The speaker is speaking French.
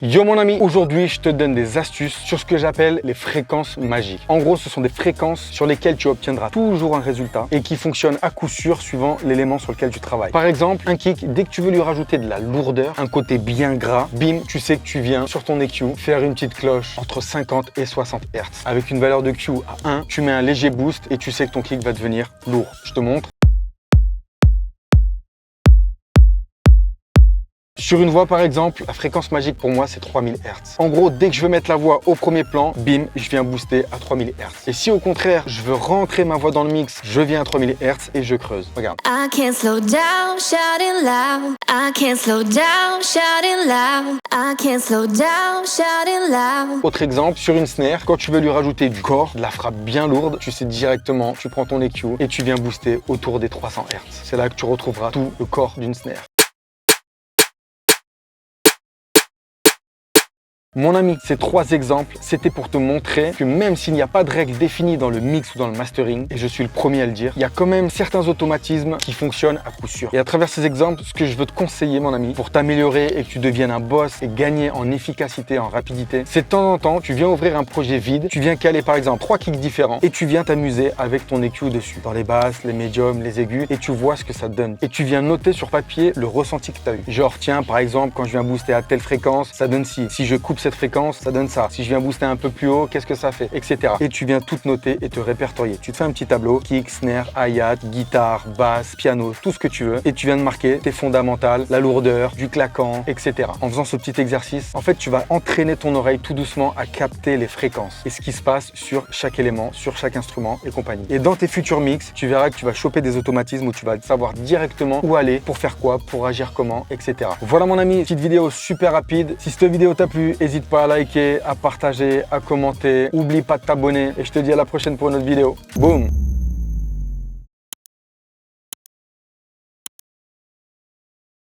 Yo mon ami, aujourd'hui je te donne des astuces sur ce que j'appelle les fréquences magiques. En gros, ce sont des fréquences sur lesquelles tu obtiendras toujours un résultat et qui fonctionnent à coup sûr suivant l'élément sur lequel tu travailles. Par exemple, un kick, dès que tu veux lui rajouter de la lourdeur, un côté bien gras, bim, tu sais que tu viens sur ton EQ faire une petite cloche entre 50 et 60 Hz. Avec une valeur de Q à 1, tu mets un léger boost et tu sais que ton kick va devenir lourd. Je te montre. Sur une voix par exemple, la fréquence magique pour moi c'est 3000 Hz. En gros, dès que je veux mettre la voix au premier plan, bim, je viens booster à 3000 Hz. Et si au contraire, je veux rentrer ma voix dans le mix, je viens à 3000 Hz et je creuse. Regarde. I can't slow down, shouting loud. I can't slow down, shouting loud. I can't slow down, shouting loud. Autre exemple, sur une snare, quand tu veux lui rajouter du corps, de la frappe bien lourde, tu sais directement, tu prends ton EQ et tu viens booster autour des 300 Hz. C'est là que tu retrouveras tout le corps d'une snare. Mon ami, ces trois exemples, c'était pour te montrer que même s'il n'y a pas de règle définie dans le mix ou dans le mastering, et je suis le premier à le dire, il y a quand même certains automatismes qui fonctionnent à coup sûr. Et à travers ces exemples, ce que je veux te conseiller, mon ami, pour t'améliorer et que tu deviennes un boss et gagner en efficacité, en rapidité, c'est de temps en temps, tu viens ouvrir un projet vide, tu viens caler par exemple 3 kicks différents et tu viens t'amuser avec ton EQ dessus, dans les basses, les médiums, les aigus, et tu vois ce que ça te donne. Et tu viens noter sur papier le ressenti que tu as eu. Genre, tiens, par exemple, quand je viens booster à telle fréquence, ça donne ci. Si je coupe cette fréquence, ça donne ça. Si je viens booster un peu plus haut, qu'est-ce que ça fait, etc. Et tu viens tout noter et te répertorier. Tu te fais un petit tableau, kick, snare, hi-hat, guitare, basse, piano, tout ce que tu veux. Et tu viens de marquer tes fondamentales, la lourdeur, du claquant, etc. En faisant ce petit exercice, en fait, tu vas entraîner ton oreille tout doucement à capter les fréquences et ce qui se passe sur chaque élément, sur chaque instrument et compagnie. Et dans tes futurs mix, tu verras que tu vas choper des automatismes où tu vas savoir directement où aller, pour faire quoi, pour agir comment, etc. Voilà mon ami, petite vidéo super rapide. Si cette vidéo t'a plu, n'hésite pas à liker, à partager, à commenter. Oublie pas de t'abonner et je te dis à la prochaine pour une autre vidéo. Boum!